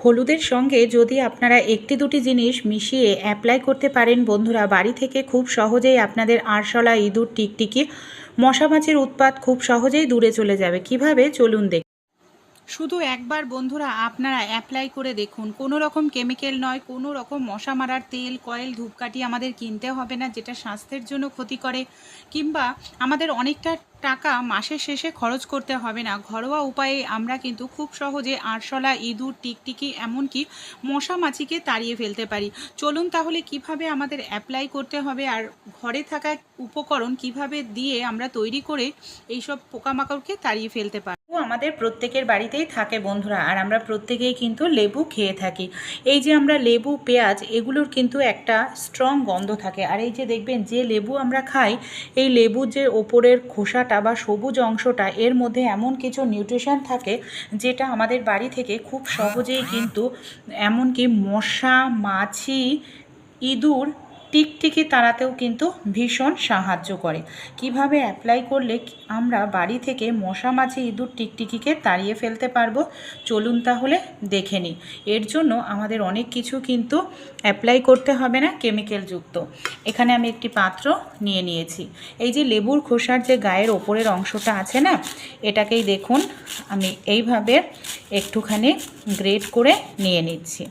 হলুদের সঙ্গে যদি আপনারা একটি দুটি জিনিস মিশিয়ে অ্যাপ্লাই করতে পারেন বন্ধুরা, বাড়ি থেকে খুব সহজেই আপনাদের আরশোলা, ইঁদুর, টিকটিকি, মশামাছির উৎপাত খুব সহজেই দূরে চলে যাবে। কিভাবে চলুন দেখি। শুধু একবার বন্ধুরা আপনারা অ্যাপ্লাই করে দেখুন, কোনো রকম কেমিক্যাল নয়, কোনো রকম মশা মারার তেল, কয়েল, ধূপকাঠি আমাদের কিনতে হবে না, যেটা স্বাস্থ্যের জন্য ক্ষতি করে, কিংবা আমাদের অনেকটা টাকা মাসের শেষে খরচ করতে হবে না। ঘরোয়া উপায়ে আমরা কিন্তু খুব সহজে আরশোলা, ইঁদুর, টিকটিকি, এমনকি মশা মাছিকে তাড়িয়ে ফেলতে পারি। চলুন তাহলে কিভাবে আমাদের অ্যাপ্লাই করতে হবে আর ঘরে থাকা উপকরণ কিভাবে দিয়ে আমরা তৈরি করে এইসব পোকামাকড়কে তাড়িয়ে ফেলতে পারি। আমাদের প্রত্যেকের বাড়িতেই থাকে বন্ধুরা, আর আমরা প্রত্যেকেই কিন্তু লেবু খেয়ে থাকি। এই যে আমরা লেবু, পেঁয়াজ, এগুলোর কিন্তু একটা স্ট্রং গন্ধ থাকে। আর এই যে দেখবেন যে লেবু আমরা খাই, এই লেবুর যে ওপরের খোসাটা বা সবুজ অংশটা, এর মধ্যে এমন কিছু নিউট্রিশন থাকে যেটা আমাদের বাড়ি থেকে খুব সহজেই কিন্তু এমনকি মশা, মাছি, ইঁদুর, টিকটিকি তাড়াতেও কিন্তু ভীষণ সাহায্য করে। কিভাবে অ্যাপ্লাই করলে আমরা বাড়ি থেকে মশা, মাছি, ইঁদুর, টিকটিকিকে তাড়িয়ে ফেলতে পারবো, চলুন তাহলে দেখে নিই। এর জন্য আমাদের অনেক কিছু কিন্তু অ্যাপ্লাই করতে হবে না কেমিক্যালযুক্ত। এখানে আমি একটি পাত্র নিয়ে নিয়েছি। এই যে লেবুর খোসার যে গায়ের ওপরের অংশটা আছে না, এটাকেই দেখুন আমি এইভাবে একটুখানি গ্রেট করে নিয়ে নিচ্ছি।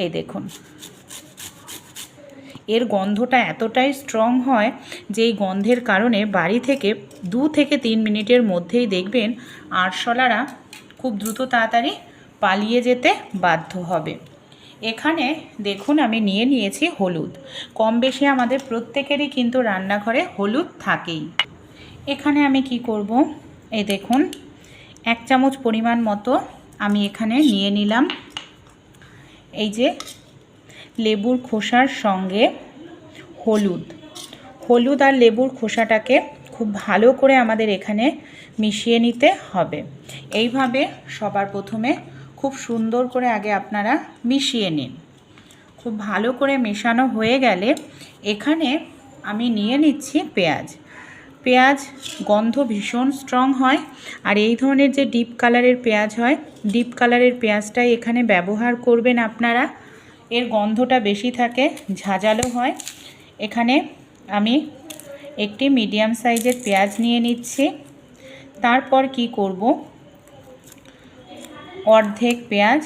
এই দেখুন, এর গন্ধটা এতটাই স্ট্রং হয় যে এই গন্ধের কারণে বাড়ি থেকে 2 থেকে 3 মিনিটের মধ্যেই দেখবেন আরশোলারা খুব দ্রুত তাড়াতাড়ি পালিয়ে যেতে বাধ্য হবে। এখানে দেখুন আমি নিয়ে নিয়েছি হলুদ। কম বেশি আমাদের প্রত্যেকেরই কিন্তু রান্নাঘরে হলুদ থাকেই। এখানে আমি কি করব, এই দেখুন 1 চামচ পরিমাণ মতো আমি এখানে নিয়ে নিলাম। এই যে লেবুর খোসার সঙ্গে হলুদ আর লেবুর খোসাটাকে খুব ভালো করে আমাদের এখানে মিশিয়ে নিতে হবে। এইভাবে সবার প্রথমে খুব সুন্দর করে আগে আপনারা মিশিয়ে নিন। খুব ভালো করে মেশানো হয়ে গেলে এখানে আমি নিয়ে নিচ্ছি পেঁয়াজ। গন্ধ ভীষণ স্ট্রং হয়, আর এই ধরনের যে ডিপ কালারের পেঁয়াজ হয়, ডিপ কালারের পেঁয়াজটাই এখানে ব্যবহার করবেন আপনারা। এর গন্ধটা বেশি থাকে, ঝাঁঝালো হয়। এখানে আমি একটি মিডিয়াম সাইজের পেঁয়াজ নিয়ে নিচ্ছি। তারপর কি করব, অর্ধেক পেঁয়াজ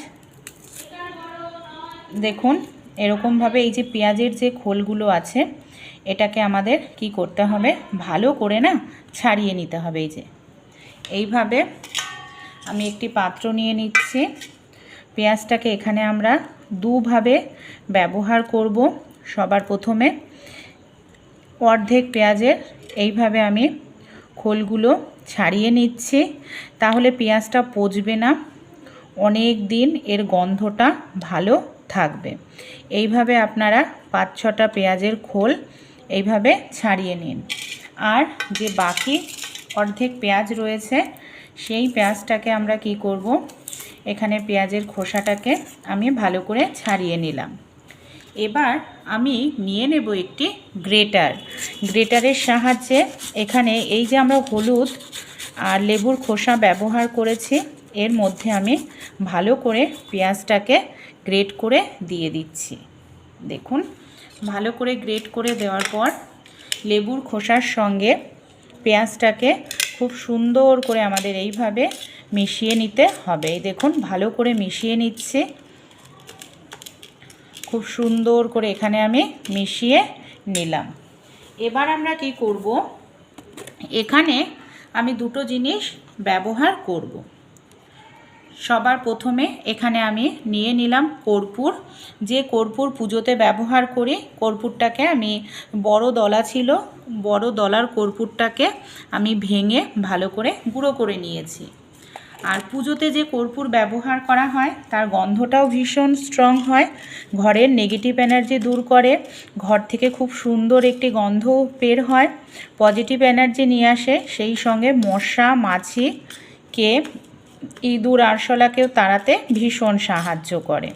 দেখুন এরকমভাবে এই যে পেঁয়াজের যে খোলগুলো আছে, এটাকে আমাদের কি করতে হবে, ভালো করে না ছাড়িয়ে নিতে হবে। এই যে এইভাবে আমি একটি পাত্র নিয়ে নিচ্ছি। পেঁয়াজটাকে এখানে আমরা দুভাবে ব্যবহার করব। সবার প্রথমে অর্ধেক পেঁয়াজের এইভাবে আমি খোলগুলো ছাড়িয়ে নিচ্ছি, তাহলে পেঁয়াজটা পচবে না, অনেক দিন এর গন্ধটা ভালো থাকবে। এইভাবে আপনারা 5-6টা পেঁয়াজের খোল এইভাবে ছাড়িয়ে নিন। আর যে বাকি অর্ধেক পেঁয়াজ রয়েছে, সেই পেঁয়াজটাকে আমরা কি করব, এখানে পেঁয়াজের খোসাটাকে আমি ভালো করে ছাড়িয়ে নিলাম। এবার আমি নিয়ে নেব একটি গ্রেটারের সাহায্যে এখানে এই যে আমরা হলুদ আর লেবুর খোসা ব্যবহার করেছি, এর মধ্যে আমি ভালো করে পেঁয়াজটাকে গ্রেট করে দিয়ে দিচ্ছি। দেখুন ভালো করে গ্রেট করে দেওয়ার পর লেবুর খোসার সঙ্গে পেঁয়াজটাকে খুব সুন্দর করে আমাদের এইভাবে মিশিয়ে নিতে হবে। এই দেখুন ভালো করে মিশিয়ে নিচ্ছি, খুব সুন্দর করে এখানে আমি মিশিয়ে নিলাম। এবার আমরা কি করব, এখানে আমি দুটো জিনিস ব্যবহার করব। সবার প্রথমে এখানে আমি নিয়ে নিলাম কর্পূর। যে কর্পূর পুজোতে ব্যবহার করি, কর্পূরটাকে আমি বড় দলা ছিল, বড় দলার কর্পূরটাকে আমি ভেঙে ভালো করে গুঁড়ো করে নিয়েছি। আর পুজোতে যে কর্পূর ব্যবহার করা হয় তার গন্ধটাও ভীষণ স্ট্রং হয়, ঘরের নেগেটিভ এনার্জি দূর করে, ঘর থেকে খুব সুন্দর একটি গন্ধ বের হয়, পজিটিভ এনার্জি নিয়ে আসে, সেই সঙ্গে মশা, মাছিকে, ইঁদুর, আরশোলাকেও তাড়াতে ভীষণ সাহায্য করে।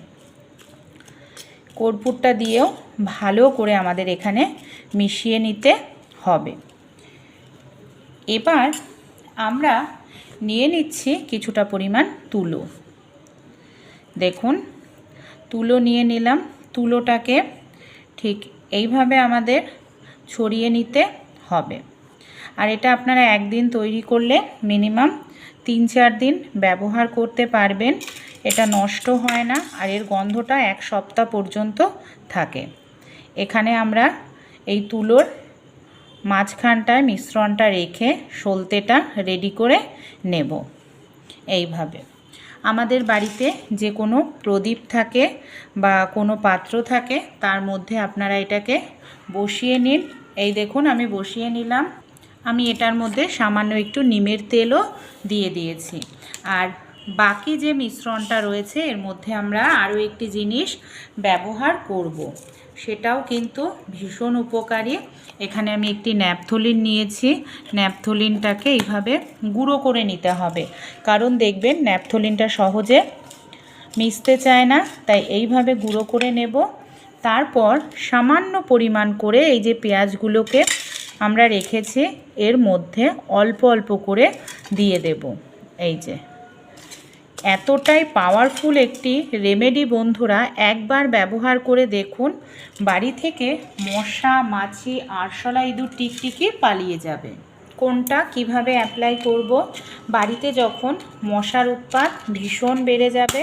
কর্পূরটা দিয়েও ভালো করে আমাদের এখানে মিশিয়ে নিতে হবে। এবার আমরা নিয়ে নিচ্ছি কিছুটা পরিমাণ তুলো। দেখুন তুলো নিয়ে নিলাম। তুলোটাকে ঠিক এইভাবে আমাদের ছড়িয়ে নিতে হবে। আর এটা আপনারা একদিন তৈরি করলে মিনিমাম 3-4 দিন ব্যবহার করতে পারবেন। এটা নষ্ট হয় না আর এর গন্ধটা 1 সপ্তাহ পর্যন্ত থাকে। এখানে আমরা এই তুলোর মাঝখানটায় মিশ্রণটা রেখে সলতেটা রেডি করে নেব। এইভাবে আমাদের বাড়িতে যে কোনো প্রদীপ থাকে বা কোনো পাত্র থাকে তার মধ্যে আপনারা এটাকে বসিয়ে নিন। এই দেখুন আমি বসিয়ে নিলাম। আমি এটার মধ্যে সামান্য একটু নিমের তেলও দিয়ে দিয়েছি। আর বাকি যে মিশ্রণটা রয়েছে এর মধ্যে আমরা আরও একটি জিনিস ব্যবহার করব, সেটাও কিন্তু ভীষণ উপকারী। এখানে আমি একটি ন্যাপথলিন নিয়েছি। ন্যাপথলিনটাকে এইভাবে গুঁড়ো করে নিতে হবে, কারণ দেখবেন ন্যাপথলিনটা সহজে মিশতে চায় না, তাই এইভাবে গুঁড়ো করে নেব। তারপর সামান্য পরিমাণ করে এই যে পেঁয়াজগুলোকে আমরা রেখেছি এর মধ্যে অল্প অল্প করে দিয়ে দেব। এই যে এতটাই পাওয়ারফুল একটি রেমেডি বন্ধুরা, একবার ব্যবহার করে দেখুন, বাড়ি থেকে মশা, মাছি, আরশোলা, ইঁদুর, টিকটিকি পালিয়ে যাবে। কোনটা কিভাবে অ্যাপ্লাই করব? বাড়িতে যখন মশার উৎপাত ভীষণ বেড়ে যাবে,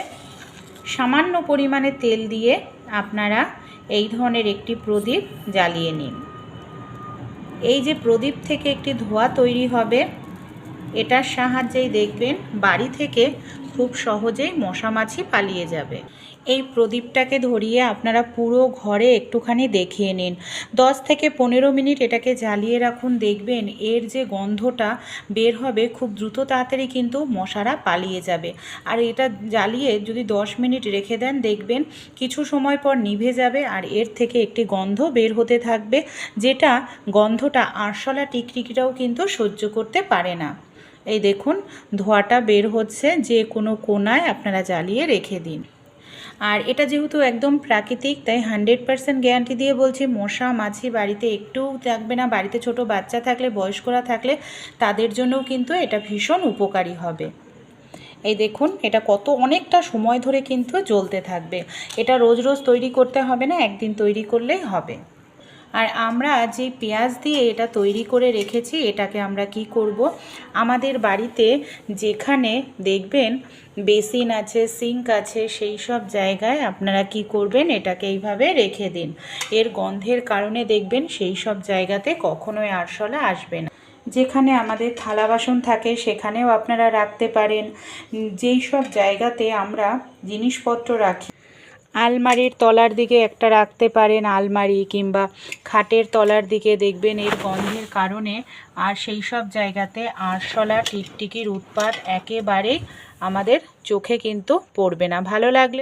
সামান্য পরিমাণে তেল দিয়ে আপনারা এই ধরনের একটি প্রদীপ জ্বালিয়ে নিন। এই যে প্রদীপ থেকে একটি ধোঁয়া তৈরি হবে, এটার সাহায্যেই দেখবেন বাড়ি থেকে খুব সহজেই মশা মাছি পালিয়ে যাবে। এই প্রদীপটাকে ধরিয়ে আপনারা পুরো ঘরে একটুখানি দেখিয়ে নিন। 10 থেকে 15 মিনিট এটাকে জ্বালিয়ে রাখুন, দেখবেন এর যে গন্ধটা বের হবে খুব দ্রুত তাড়াতাড়ি কিন্তু মশারা পালিয়ে যাবে। আর এটা জ্বালিয়ে যদি 10 মিনিট রেখে দেন, দেখবেন কিছু সময় পর নিভে যাবে আর এর থেকে একটি গন্ধ বের হতে থাকবে, যেটা গন্ধটা আরশোলা, টিকটিকিটাও কিন্তু সহ্য করতে পারে না। এই দেখুন ধোঁয়াটা বের হচ্ছে, যে কোনো কোণায় আপনারা জ্বালিয়ে রেখে দিন। আর এটা যেহেতু একদম প্রাকৃতিক, তাই 100% গ্যারান্টি দিয়ে বলছি মশা মাছি বাড়িতে একটুও থাকবে না। বাড়িতে ছোট বাচ্চা থাকলে, বয়স্করা থাকলে তাদের জন্যও কিন্তু এটা ভীষণ উপকারী হবে। এই দেখুন এটা অনেকটা সময় ধরে কিন্তু জ্বলতে থাকবে। এটা রোজ রোজ তৈরি করতে হবে না, একদিন তৈরি করলেই হবে। আর আমরা যে পেঁয়াজ দিয়ে এটা তৈরি করে রেখেছি, এটাকে আমরা কি করব, আমাদের বাড়িতে যেখানে দেখবেন বেসিন আছে, সিঙ্ক আছে, সেই সব জায়গায় আপনারা কি করবেন, এটাকে এইভাবে রেখে দিন। এর গন্ধের কারণে দেখবেন সেই সব জায়গাতে কখনোই আরশোলা আসবে না। যেখানে আমাদের থালা বাসন থাকে সেখানেও আপনারা রাখতে পারেন। যেই সব জায়গাতে আমরা জিনিসপত্র রাখি, আলমারির তলার দিকে একটা রাখতে পারেন, আলমারি কিংবা খাটের তলার দিকে, দেখবেন এর গন্ধের কারণে আর সেই সব জায়গাতে আরশোলা, টিকটিকির উৎপাত একেবারেই আমাদের চোখে কিন্তু পড়বে না। ভালো লাগলে